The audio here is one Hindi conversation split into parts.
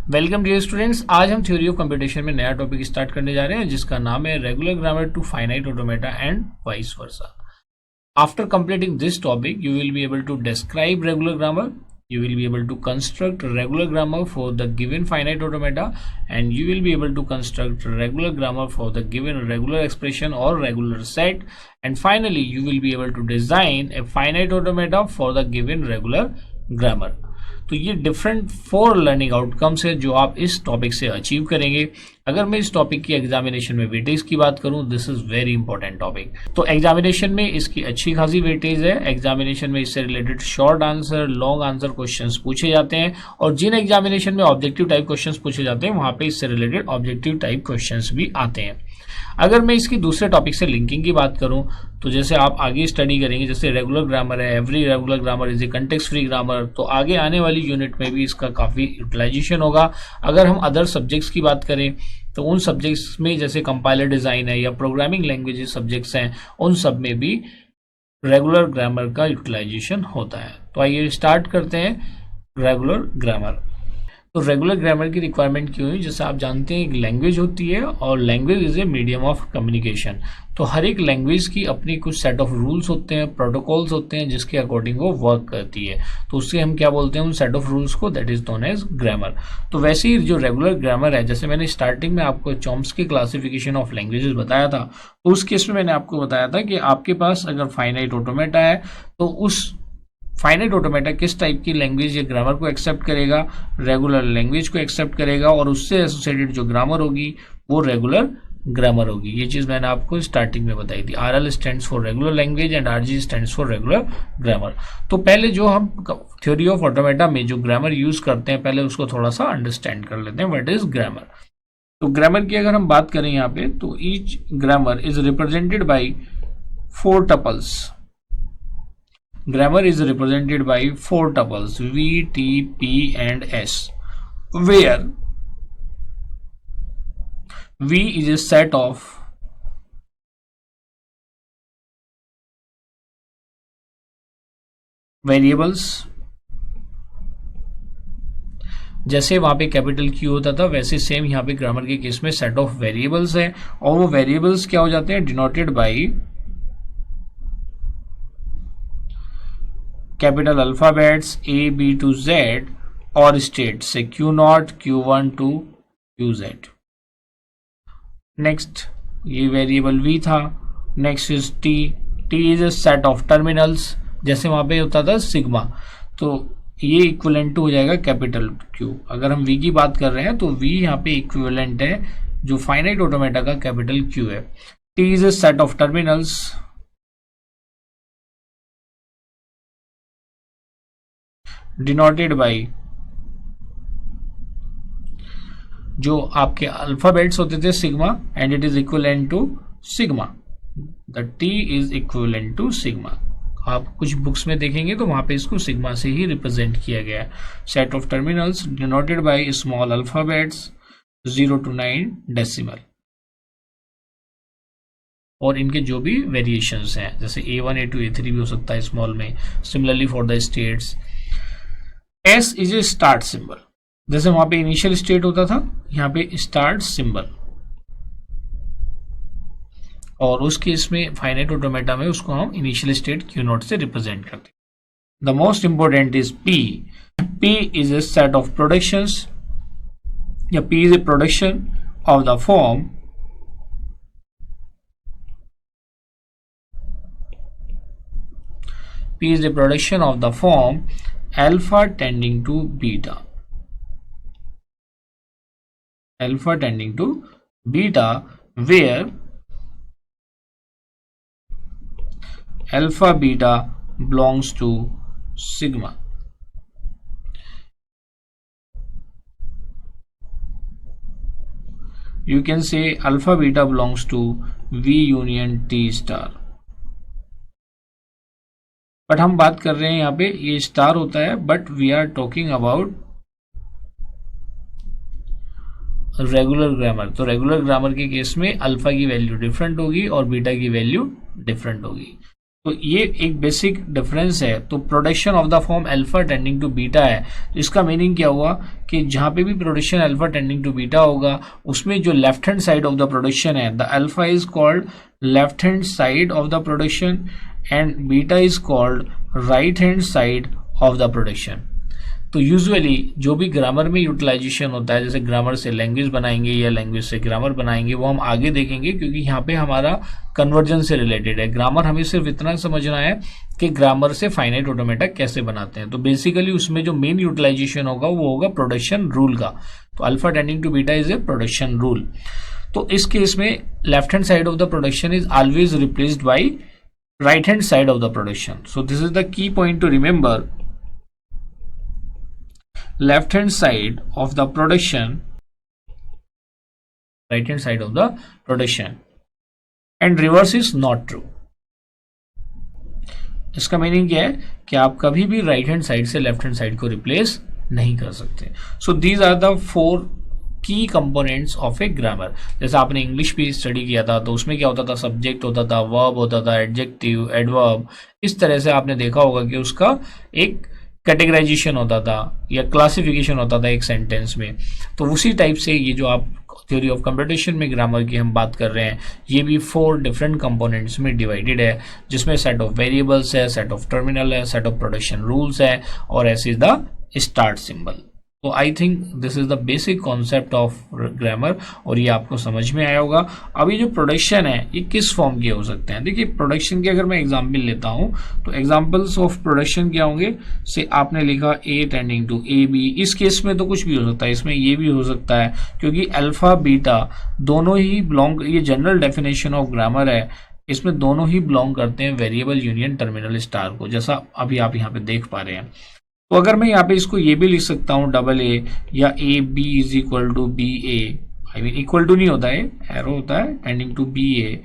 Welcome dear students. आज हम थ्योरी ऑफ कंप्यूटेशन में नया टॉपिक स्टार्ट करने जा रहे हैं जिसका नाम है regular grammar to finite automata and vice versa. After completing this topic, you will be able to describe regular grammar, you will be able to construct regular grammar for the given finite automata, and you will be able to construct regular grammar for the given regular expression or regular set, and finally you will be able to design a finite automata for the given regular grammar. तो ये डिफरेंट 4 लर्निंग आउटकम्स है जो आप इस टॉपिक से अचीव करेंगे। अगर मैं इस टॉपिक की एग्जामिनेशन में वेटेज की बात करूं, this is very important topic. तो एग्जामिनेशन में इसकी अच्छी खासी वेटेज है। एग्जामिनेशन में इससे related short answer, long answer questions पूछे जाते हैं, और जिन एग्जामिनेशन में ऑब्जेक्टिव टाइप क्वेश्चंस पूछे जाते हैं वहां पे इससे रिलेटेड ऑब्जेक्टिव टाइप क्वेश्चंस भी आते हैं। अगर मैं इसकी दूसरे टॉपिक से लिंकिंग की बात करूं, तो जैसे आप आगे स्टडी करेंगे, जैसे रेगुलर ग्रामर है, every regular grammar is a context free grammar, तो आगे आने वाली यूनिट में भी इसका काफ़ी यूटिलाइजेशन होगा। अगर हम अदर सब्जेक्ट्स की बात करें तो उन सब्जेक्ट्स में जैसे कंपाइलर डिज़ाइन है या प्रोग्रामिंग लैंग्वेजेस सब्जेक्ट्स हैं, उन सब में भी रेगुलर ग्रामर का यूटिलाइजेशन होता है। तो आइए स्टार्ट करते हैं रेगुलर ग्रामर। तो रेगुलर ग्रामर की रिक्वायरमेंट क्यों है? जैसे आप जानते हैं एक लैंग्वेज होती है और language is a medium of communication. तो हर एक लैंग्वेज की अपनी कुछ सेट ऑफ रूल्स होते हैं, प्रोटोकॉल्स होते हैं जिसके अकॉर्डिंग वो वर्क करती है। तो उससे हम क्या बोलते हैं उन सेट ऑफ रूल्स को? That is known as grammar. तो वैसे ही जो रेगुलर ग्रामर है, जैसे मैंने स्टार्टिंग में आपको चॉम्स्की क्लासिफिकेशन ऑफ लैंग्वेजेस बताया था, तो उस केस में मैंने आपको बताया था कि आपके पास अगर फाइनाइट ऑटोमेटा है तो उस फाइनाइट ऑटोमेटा किस टाइप की लैंग्वेज या ग्रामर को एक्सेप्ट करेगा? रेगुलर लैंग्वेज को एक्सेप्ट करेगा, और उससे एसोसिएटेड जो ग्रामर होगी वो रेगुलर ग्रामर होगी। ये चीज मैंने आपको स्टार्टिंग में बताई थी। RL stands for regular language and RG stands for regular grammar. तो पहले जो हम थ्योरी ऑफ ऑटोमेटा में जो ग्रामर यूज करते हैं, पहले उसको थोड़ा सा अंडरस्टैंड कर लेते हैं व्हाट इज ग्रामर। तो ग्रामर की अगर हम बात करें यहाँ पे, तो each grammar is represented by 4 tuples. Grammar is represented by 4 tuples V, T, P and S, where V is a set of variables। जैसे वहां पे कैपिटल Q होता था, वैसे सेम यहाँ पे ग्रामर के केस में सेट ऑफ वेरिएबल्स है, और वो वेरिएबल्स क्या हो जाते हैं? Denoted by capital alphabets A, B to Z और स्टेट से Q0, Q1 to QZ। Next ये वेरिएबल V था। Next is T। T is a set of terminals, जैसे वहां पे होता था सिग्मा, तो ये इक्विवेलेंट हो जाएगा कैपिटल Q। अगर हम V की बात कर रहे हैं तो V यहाँ पे इक्विवेलेंट है जो फाइनाइट ऑटोमेटा का कैपिटल Q है। T is a set of terminals denoted by जो आपके अल्फाबेट्स होते थे sigma, and it is equivalent to sigma. The T is equivalent to sigma. आप कुछ बुक्स में देखेंगे तो वहां पे इसको सिग्मा से ही रिप्रेजेंट किया गया है। Set of terminals denoted by small alphabets 0 to 9 decimal, और इनके जो भी वेरिएशंस हैं, जैसे A1, A2, A3 भी हो सकता है स्मॉल में। Similarly for the states S is a start symbol, जैसे वहां पे इनिशियल स्टेट होता था, यहाँ पे स्टार्ट सिंबल, और उस केस में फाइनाइट ऑटोमेटा में उसको हम इनिशियल स्टेट Q0 से रिप्रेजेंट करते हैं। The most important is P। P is a set of productions, या P is a production of the form P is the production of the form alpha tending to beta. Alpha tending to beta, where alpha beta belongs to sigma. You can say alpha beta belongs to V union T star। But हम बात कर रहे हैं यहाँ पे ये स्टार होता है, but we are talking about regular grammar. तो रेगुलर ग्रामर के केस में अल्फा की वैल्यू डिफरेंट होगी और बीटा की वैल्यू डिफरेंट होगी। तो ये एक बेसिक डिफरेंस है। तो production of the form alpha tending to beta है, तो इसका मीनिंग क्या हुआ कि जहां पे भी production alpha tending to beta होगा उसमें जो left hand side of the production है, the alpha is called left hand side of the production and beta is called right hand side of the production. तो यूजुअली जो भी ग्रामर में यूटिलाइजेशन होता है, जैसे ग्रामर से लैंग्वेज बनाएंगे या लैंग्वेज से ग्रामर बनाएंगे, वो हम आगे देखेंगे, क्योंकि यहाँ पे हमारा कन्वर्जन से रिलेटेड है। ग्रामर हमें सिर्फ इतना समझना है कि ग्रामर से फाइनाइट ऑटोमेटा कैसे बनाते हैं। तो बेसिकली उसमें जो मेन यूटिलाइजेशन होगा वो होगा प्रोडक्शन रूल का। तो alpha tending to beta is a production rule. तो इस केस में left hand side of the production is always replaced by right hand side of the production. So this is the key point to remember. Left hand side of the production, right hand side of the production, and reverse is not true. इसका मीनिंग क्या है कि आप कभी भी राइट हैंड साइड से लेफ्ट हैंड साइड को रिप्लेस नहीं कर सकते। सो दीज आर द 4 की कंपोनेंट्स ऑफ ए ग्रामर। जैसे आपने इंग्लिश भी स्टडी किया था तो उसमें क्या होता था, सब्जेक्ट होता था, वर्ब होता था, एडजेक्टिव, एडवर्ब, इस तरह से आपने देखा होगा कि उसका एक कैटेगराइजेशन होता था या क्लासिफिकेशन होता था एक सेंटेंस में। तो उसी टाइप से ये जो आप थ्योरी ऑफ कंप्यूटेशन में ग्रामर की हम बात कर रहे हैं, ये भी 4 डिफरेंट कंपोनेंट्स में डिवाइडेड है, जिसमें सेट ऑफ वेरिएबल्स है, सेट ऑफ टर्मिनल है, सेट ऑफ प्रोडक्शन रूल्स है, और ऐसे द स्टार्ट सिंबल। तो I think this is the basic concept of grammar, और ये आपको समझ में आया होगा। अभी जो प्रोडक्शन है ये किस फॉर्म के हो सकते हैं? देखिए प्रोडक्शन के अगर मैं एग्जांपल लेता हूं तो एग्जांपल्स ऑफ प्रोडक्शन क्या होंगे? से आपने लिखा A tending to A B, इस केस में तो कुछ भी हो सकता है, इसमें ये भी हो सकता है, क्योंकि अल्फा बीटा दोनों ही बिलोंग, ये जनरल डेफिनेशन ऑफ ग्रामर है, इसमें दोनों ही बिलोंग करते हैं वेरिएबल यूनियन टर्मिनल स्टार को, जैसा अभी आप यहाँ पे देख पा रहे हैं। तो अगर मैं यहाँ पे इसको ये भी लिख सकता हूँ डबल ए, या A B is equal to B A, I mean equal to नहीं होता है, एरो होता है, टेंडिंग टू बी ए,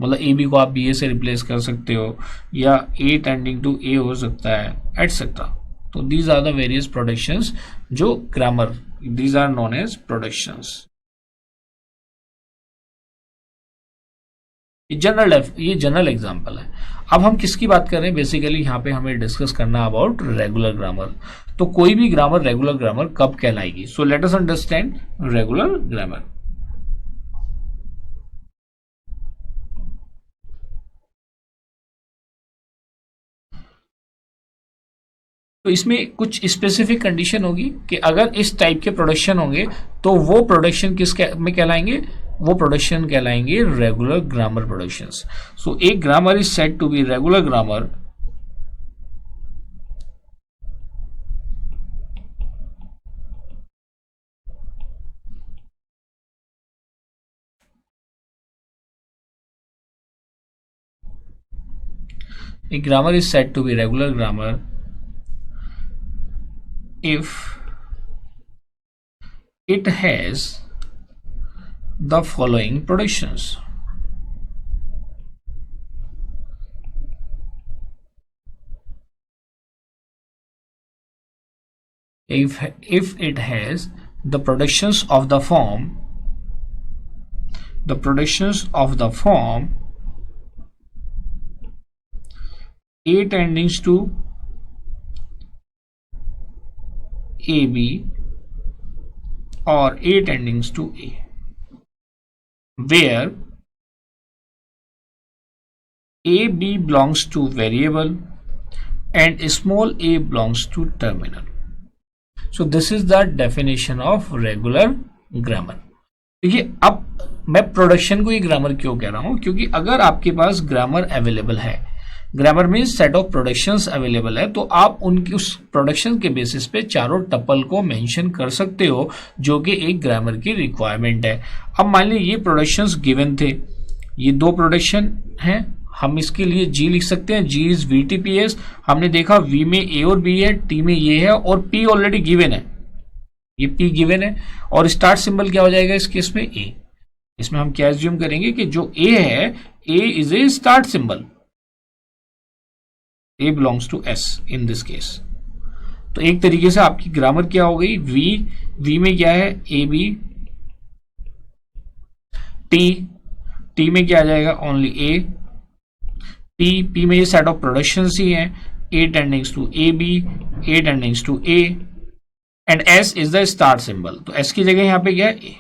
मतलब ए बी को आप बी ए से रिप्लेस कर सकते हो, या ए टेंडिंग टू ए हो सकता है, एटसेट्रा। तो these are the various productions जो grammar, these are known as productions. ये जनरल एग्जांपल है। अब हम किसकी बात कर रहे हैं? बेसिकली यहाँ पे हमें डिस्कस करना अबाउट रेगुलर ग्रामर। तो कोई भी ग्रामर रेगुलर ग्रामर कब कहलाएगी? So let us understand regular grammar. तो इसमें कुछ स्पेसिफिक कंडीशन होगी कि अगर इस टाइप के प्रोडक्शन होंगे तो वो प्रोडक्शन किस में कहलाएंगे? वो प्रोडक्शन कहलाएंगे regular grammar productions. So a grammar is said to be regular grammar a grammar is said to be regular grammar if it has the following productions. If it has the productions of the form, A tending to AB or A tending to A, where AB belongs to variable and small a belongs to terminal. So this is the definition of regular grammar. देखिए अब मैं प्रोडक्शन को ही ग्रामर क्यों कह रहा हूं? क्योंकि अगर आपके पास ग्रामर अवेलेबल है, grammar means set of productions available है, तो आप उनकी उस प्रोडक्शन के बेसिस पे चारों टपल को मेंशन कर सकते हो, जो कि एक ग्रामर की रिक्वायरमेंट है। अब मान लीजिए ये प्रोडक्शंस गिवन थे, ये 2 प्रोडक्शन हैं, हम इसके लिए जी लिख सकते हैं, G is V T P S. हमने देखा वी में ए और बी है, टी में ये है, और पी ऑलरेडी गिवन है, ये पी गिवन है, और स्टार्ट सिंबल क्या हो जाएगा इस केस में? ए। इसमें हम क्या एज्यूम करेंगे कि जो ए है, A is a start symbol, A belongs to S in this case। तो एक तरीके से आपकी ग्रामर क्या हो गई? V में क्या है? A B, T में क्या आ जाएगा? ओनली A, पी में ये सेट ऑफ प्रोडक्शन ही है, A tendings to A B, A tendings to A and S is the star symbol. तो S की जगह यहाँ पे क्या है A।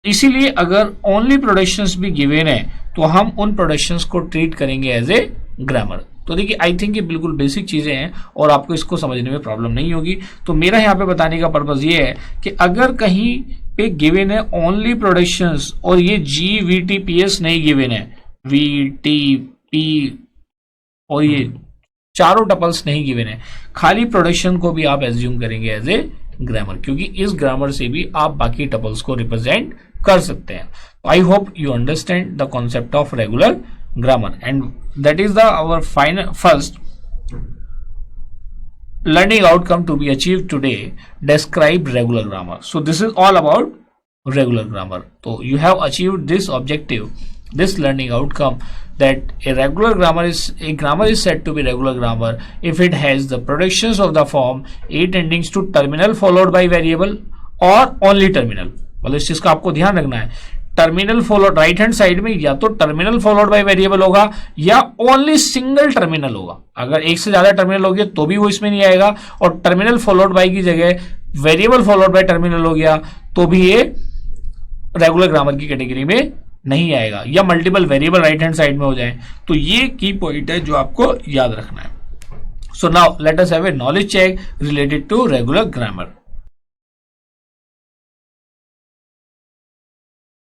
इसीलिए अगर ओनली प्रोडक्शंस भी गिवन है तो हम उन प्रोडक्शंस को ट्रीट करेंगे एज ए ग्रामर। तो देखिए आई थिंक ये बिल्कुल बेसिक चीजें हैं और आपको इसको समझने में प्रॉब्लम नहीं होगी। तो मेरा यहाँ पे बताने का पर्पज ये है कि अगर कहीं पे गिवन है ओनली प्रोडक्शंस और ये GVTPS नहीं गिवन है, VTP और ये चारों टपल्स नहीं गिवन है, खाली प्रोडक्शन को भी आप एज्यूम करेंगे एज ए ग्रामर, क्योंकि इस ग्रामर से भी आप बाकी टपल्स को रिप्रेजेंट कर सकते हैं। I hope you understand the concept of regular grammar, and that is the our final first learning outcome to be achieved today. Describe regular grammar. So this is all about regular grammar. So you have achieved this objective, this learning outcome, that a grammar is said to be regular grammar if it has the productions of the form A tending to terminal followed by variable or only terminal। मतलब इस चीज का आपको ध्यान रखना है, terminal followed right hand side में या तो टर्मिनल फॉलोड बाय वेरिएबल होगा या ओनली सिंगल टर्मिनल होगा। अगर एक से ज्यादा टर्मिनल हो गया तो भी वो इसमें नहीं आएगा, और टर्मिनल फॉलोड बाय की जगह वेरिएबल फॉलोड बाय टर्मिनल हो गया तो भी ये रेगुलर ग्रामर की कैटेगरी में नहीं आएगा, या multiple variable right hand side में हो जाए। तो ये की पॉइंट है जो आपको याद रखना है। So now let us have a knowledge check related to regular grammar.